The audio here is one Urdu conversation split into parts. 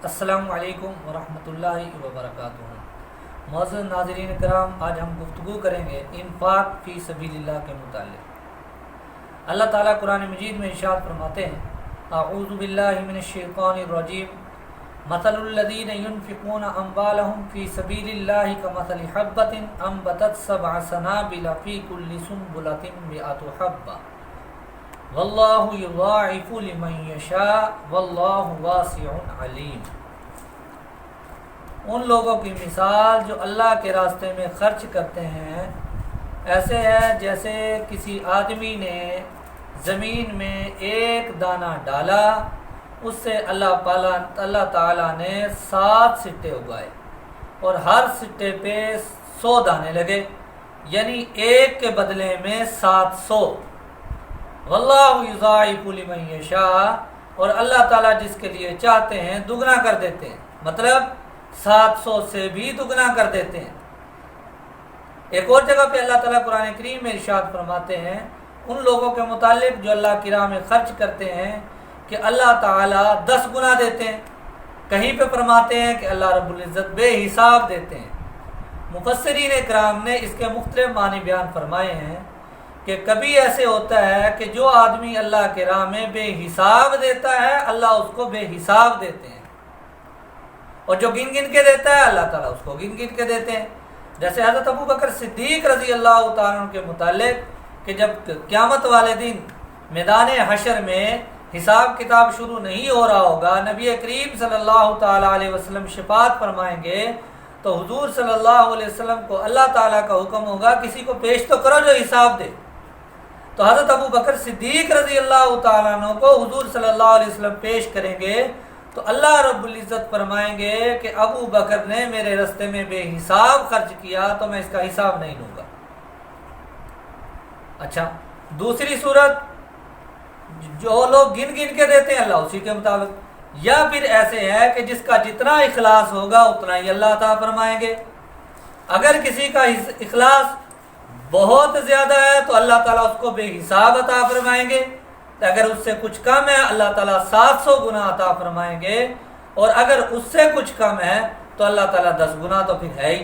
السلام علیکم ورحمۃ اللہ وبرکاتہ۔ معزز ناظرین کرام، آج ہم گفتگو کریں گے انفاق فی سبیل اللہ کے متعلق۔ اللہ تعالیٰ قرآن مجید میں ارشاد فرماتے ہیں، اعوذ باللہ من الشیطان الرجیم، مثل الذین ينفقون اموالهم فی سبیل اللہ کمثل حبۃ انبتت سبع سنابل فی کل سنبلۃ مئۃ حبۃ واللہ یضاعف لمن یشاء واللہ واسع علیم۔ ان لوگوں کی مثال جو اللہ کے راستے میں خرچ کرتے ہیں ایسے ہے جیسے کسی آدمی نے زمین میں ایک دانہ ڈالا، اس سے اللہ تعالیٰ نے 7 سٹے اگائے اور ہر سٹے پہ 100 دانے لگے، یعنی ایک کے بدلے میں 700۔ واللہ یضاعف لمن یشاء، اور اللہ تعالیٰ جس کے لیے چاہتے ہیں دگنا کر دیتے ہیں، مطلب 700 سے بھی دگنا کر دیتے ہیں۔ ایک اور جگہ پہ اللہ تعالیٰ قرآن کریم میں ارشاد فرماتے ہیں ان لوگوں کے متعلق جو اللہ کی راہ میں خرچ کرتے ہیں کہ اللہ تعالیٰ 10 گنا دیتے ہیں، کہیں پہ فرماتے ہیں کہ اللہ رب العزت بے حساب دیتے ہیں۔ مفسرین اکرام نے اس کے مختلف معنی بیان فرمائے ہیں کہ کبھی ایسے ہوتا ہے کہ جو آدمی اللہ کے راہ میں بے حساب دیتا ہے اللہ اس کو بے حساب دیتے ہیں، اور جو گن گن کے دیتا ہے اللہ تعالیٰ اس کو گن گن کے دیتے ہیں۔ جیسے حضرت ابو بکر صدیق رضی اللہ تعالیٰ عنہ کے متعلق کہ جب قیامت والے دن میدان حشر میں حساب کتاب شروع نہیں ہو رہا ہوگا، نبی کریم صلی اللہ تعالیٰ علیہ وسلم شفاعت فرمائیں گے تو حضور صلی اللہ علیہ وسلم کو اللہ تعالیٰ کا حکم ہوگا کسی کو پیش تو کرو جو حساب دے۔ تو حضرت ابو بکر صدیق رضی اللہ تعالیٰ عنہ کو حضور صلی اللہ علیہ وسلم پیش کریں گے تو اللہ رب العزت فرمائیں گے کہ ابو بکر نے میرے راستے میں بے حساب خرچ کیا تو میں اس کا حساب نہیں لوں گا۔ اچھا، دوسری صورت جو لوگ گن گن کے دیتے ہیں اللہ اسی کے مطابق، یا پھر ایسے ہے کہ جس کا جتنا اخلاص ہوگا اتنا ہی اللہ عطا فرمائیں گے۔ اگر کسی کا اخلاص بہت زیادہ ہے تو اللہ تعالیٰ اس کو بے حساب عطا فرمائیں گے، اگر اس سے کچھ کم ہے اللہ تعالیٰ 700 گنا عطا فرمائیں گے، اور اگر اس سے کچھ کم ہے تو اللہ تعالیٰ 10 گنا تو پھر ہے ہی۔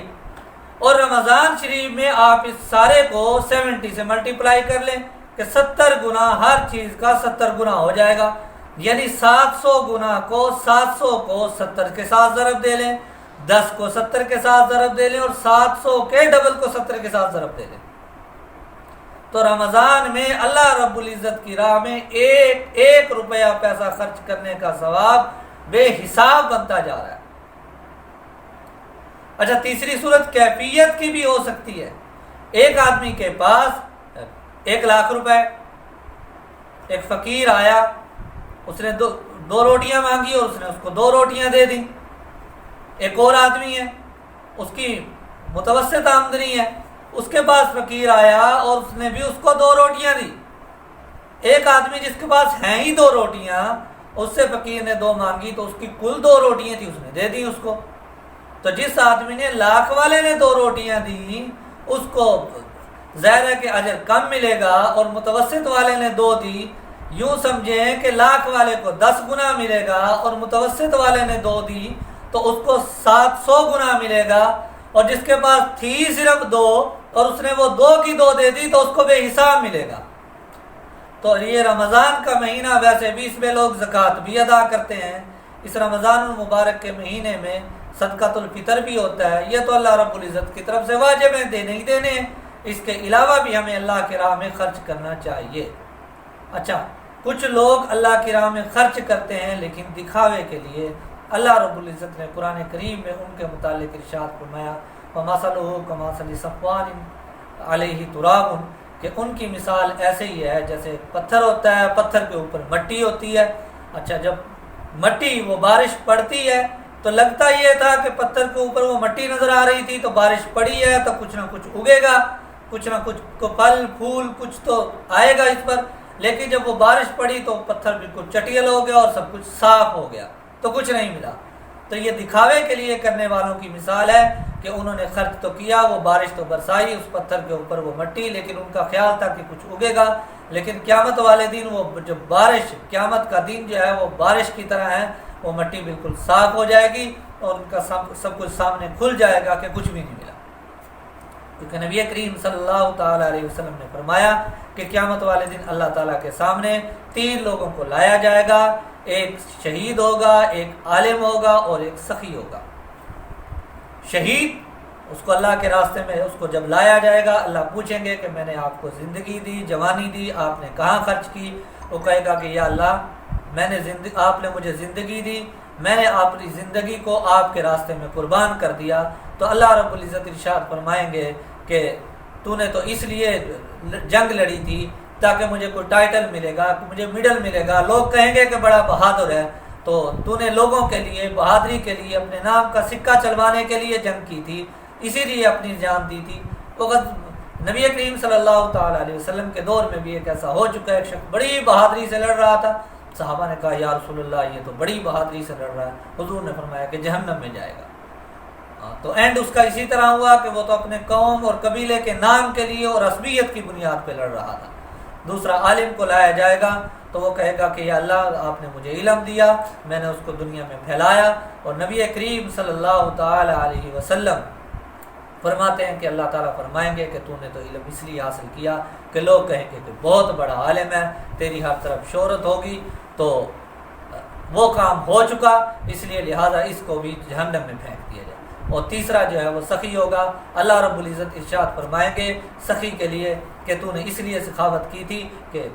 اور رمضان شریف میں آپ اس سارے کو 70 سے ملٹیپلائی کر لیں کہ 70 گنا، ہر چیز کا 70 گنا ہو جائے گا، یعنی 700 گنا کو 700 کو 70 کے ساتھ ضرب دے لیں، 10 کو 70 کے ساتھ ضرب دے لیں، اور 700 کے ڈبل کو 70 کے ساتھ ضرب دے لیں، تو رمضان میں اللہ رب العزت کی راہ میں ایک روپیہ پیسہ خرچ کرنے کا ثواب بے حساب بنتا جا رہا ہے۔ اچھا، تیسری صورت کیفیت کی بھی ہو سکتی ہے۔ ایک آدمی کے پاس 1 لاکھ روپے، ایک فقیر آیا، اس نے دو روٹیاں مانگی اور اس نے اس کو 2 روٹیاں دے دیں۔ ایک اور آدمی ہے، اس کی متوسط آمدنی ہے، اس کے پاس فقیر آیا اور اس نے بھی اس کو 2 روٹیاں دی۔ ایک آدمی جس کے پاس ہیں ہی 2 روٹیاں، اس سے فقیر نے 2 مانگی تو اس کی کل 2 روٹیاں تھی، اس نے دے دی اس کو۔ تو جس آدمی نے لاکھ والے نے 2 روٹیاں دی اس کو ظاہر ہے کہ اجر کم ملے گا، اور متوسط والے نے 2 دی، یوں سمجھیں کہ لاکھ والے کو 10 گنا ملے گا اور متوسط والے نے 2 دی تو اس کو 700 گنا ملے گا، اور جس کے پاس تھی صرف 2 اور اس نے وہ 2 کی 2 دے دی تو اس کو بے حساب ملے گا۔ تو یہ رمضان کا مہینہ ویسے بھی اس میں لوگ زکوٰۃ بھی ادا کرتے ہیں، اس رمضان المبارک کے مہینے میں صدقۃ الفطر بھی ہوتا ہے، یہ تو اللہ رب العزت کی طرف سے واجب ہے، دینے ہی دینے ہیں، اس کے علاوہ بھی ہمیں اللہ کی راہ میں خرچ کرنا چاہیے۔ اچھا، کچھ لوگ اللہ کی راہ میں خرچ کرتے ہیں لیکن دکھاوے کے لیے۔ اللہ رب العزت نے قرآن کریم میں ان کے متعلق ارشاد فرمایا، وَمَثَلُهُ كَمَثَلِ صَفْوَانٍ عَلَيْهِ تُرَابٌ، کہ ان کی مثال ایسے ہی ہے جیسے پتھر ہوتا ہے، پتھر کے اوپر مٹی ہوتی ہے۔ اچھا، جب مٹی وہ بارش پڑتی ہے تو لگتا یہ تھا کہ پتھر کے اوپر وہ مٹی نظر آ رہی تھی، تو بارش پڑی ہے تو کچھ نہ کچھ اگے گا، کچھ نہ کچھ پھل پھول کچھ تو آئے گا اس پر، لیکن جب وہ بارش پڑی تو پتھر بالکل چٹیل ہو گیا اور سب کچھ صاف ہو گیا، تو کچھ نہیں ملا۔ تو یہ دکھاوے کے لیے کرنے والوں کی مثال ہے کہ انہوں نے خرچ تو کیا، وہ بارش تو برسائی اس پتھر کے اوپر وہ مٹی، لیکن ان کا خیال تھا کہ کچھ اگے گا، لیکن قیامت والے دن وہ جو بارش، قیامت کا دن جو ہے وہ بارش کی طرح ہے، وہ مٹی بالکل صاف ہو جائے گی اور ان کا سب کچھ سامنے کھل جائے گا کہ کچھ بھی نہیں ملا. کیونکہ نبی کریم صلی اللہ تعالیٰ علیہ وسلم نے فرمایا کہ قیامت والے دن اللہ تعالیٰ کے سامنے 3 لوگوں کو لایا جائے گا. ایک شہید ہوگا، ایک عالم ہوگا اور ایک سخی ہوگا. شہید، اس کو اللہ کے راستے میں اس کو جب لایا جائے گا، اللہ پوچھیں گے کہ میں نے آپ کو زندگی دی، جوانی دی، آپ نے کہاں خرچ کی؟ وہ کہے گا کہ یا اللہ آپ نے مجھے زندگی دی، میں نے اپنی زندگی کو آپ کے راستے میں قربان کر دیا. تو اللہ رب العزت ارشاد فرمائیں گے کہ تو نے تو اس لیے جنگ لڑی تھی تاکہ مجھے کوئی ٹائٹل ملے گا، مجھے میڈل ملے گا، لوگ کہیں گے کہ بڑا بہادر ہے. تو نے لوگوں کے لیے، بہادری کے لیے، اپنے نام کا سکہ چلوانے کے لیے جنگ کی تھی، اسی لیے اپنی جان دی تھی. وقت نبی کریم صلی اللہ تعالیٰ علیہ وسلم کے دور میں بھی ایک ایسا ہو چکا ہے، ایک شخص بڑی بہادری سے لڑ رہا تھا. صحابہ نے کہا یا رسول اللہ یہ تو بڑی بہادری سے لڑ رہا ہے. حضور نے فرمایا کہ جہنم میں جائے گا. تو اینڈ اس کا اسی طرح ہوا کہ وہ تو اپنے قوم اور قبیلے کے نام کے لیے اور عصبیت کی بنیاد پہ لڑ رہا تھا. دوسرا عالم کو لایا جائے گا تو وہ کہے گا کہ یا اللہ آپ نے مجھے علم دیا، میں نے اس کو دنیا میں پھیلایا. اور نبی کریم صلی اللہ تعالی علیہ وسلم فرماتے ہیں کہ اللہ تعالیٰ فرمائیں گے کہ تو نے تو علم اس لیے حاصل کیا کہ لوگ کہیں گے کہ بہت بڑا عالم ہے، تیری ہر طرف شہرت ہوگی. تو وہ کام ہو چکا، اس لیے لہٰذا اس کو بھی جہنم میں پھینک دیا جائے. اور تیسرا جو ہے وہ سخی ہوگا. اللہ رب العزت ارشاد فرمائیں گے سخی کے لیے کہ تو نے اس لیے سخاوت کی تھی کہ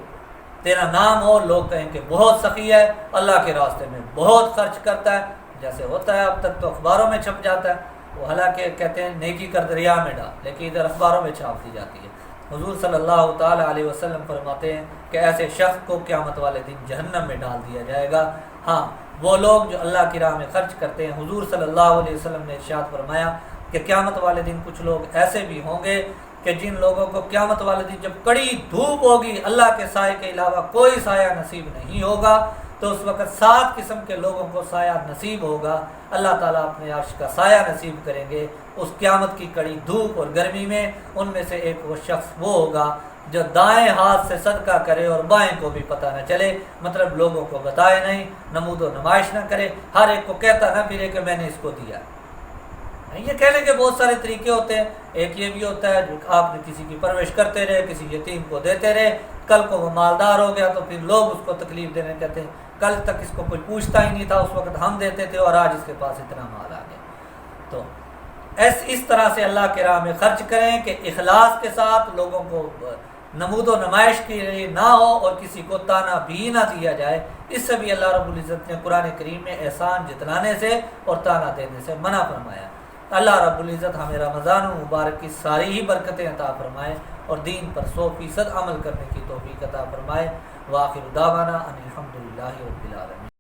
تیرا نام ہو، لوگ کہیں کہ بہت سخی ہے، اللہ کے راستے میں بہت خرچ کرتا ہے. جیسے ہوتا ہے اب تک تو اخباروں میں چھپ جاتا ہے، وہ حالانکہ کہتے ہیں نیکی کر دریا میں ڈال، لیکن ادھر اخباروں میں چھاپ دی جاتی ہے. حضور صلی اللہ تعالی علیہ وسلم فرماتے ہیں کہ ایسے شخص کو قیامت والے دن جہنم میں ڈال دیا جائے گا. ہاں وہ لوگ جو اللہ کی راہ میں خرچ کرتے ہیں، حضور صلی اللہ علیہ وسلم نے ارشاد فرمایا کہ قیامت والے دن کچھ لوگ ایسے بھی ہوں گے کہ جن لوگوں کو قیامت والے دن جب کڑی دھوپ ہوگی، اللہ کے سائے کے علاوہ کوئی سایہ نصیب نہیں ہوگا، تو اس وقت 7 قسم کے لوگوں کو سایہ نصیب ہوگا. اللہ تعالیٰ اپنے عرش کا سایہ نصیب کریں گے اس قیامت کی کڑی دھوپ اور گرمی میں. ان میں سے ایک وہ شخص وہ ہوگا جو دائیں ہاتھ سے صدقہ کرے اور بائیں کو بھی پتہ نہ چلے، مطلب لوگوں کو بتائے نہیں، نمود و نمائش نہ کرے، ہر ایک کو کہتا نہ پھرے کہ میں نے اس کو دیا. یہ کہنے کے بہت سارے طریقے ہوتے ہیں. ایک یہ بھی ہوتا ہے جو آپ نے کسی کی پرورش کرتے رہے، کسی یتیم کو دیتے رہے، کل کو وہ مالدار ہو گیا تو پھر لوگ اس کو تکلیف دینے کہتے ہیں کل تک اس کو کوئی پوچھتا ہی نہیں تھا، اس وقت ہم دیتے تھے اور آج اس کے پاس اتنا مال آ گیا. تو اس طرح سے اللہ کے راہ میں خرچ کریں کہ اخلاص کے ساتھ، لوگوں کو نمود و نمائش کی نہ ہو اور کسی کو تانا بھی نہ دیا جائے. اس سے بھی اللہ رب العزت نے قرآن کریم میں احسان جتلانے سے اور تانا دینے سے منع فرمایا. اللہ رب العزت ہمیں رمضان مبارک کی ساری ہی برکتیں عطا فرمائے اور دین پر 100% عمل کرنے کی توفیق عطا فرمائے. وآخر دعوانا ان الحمد للہ رب العالمین.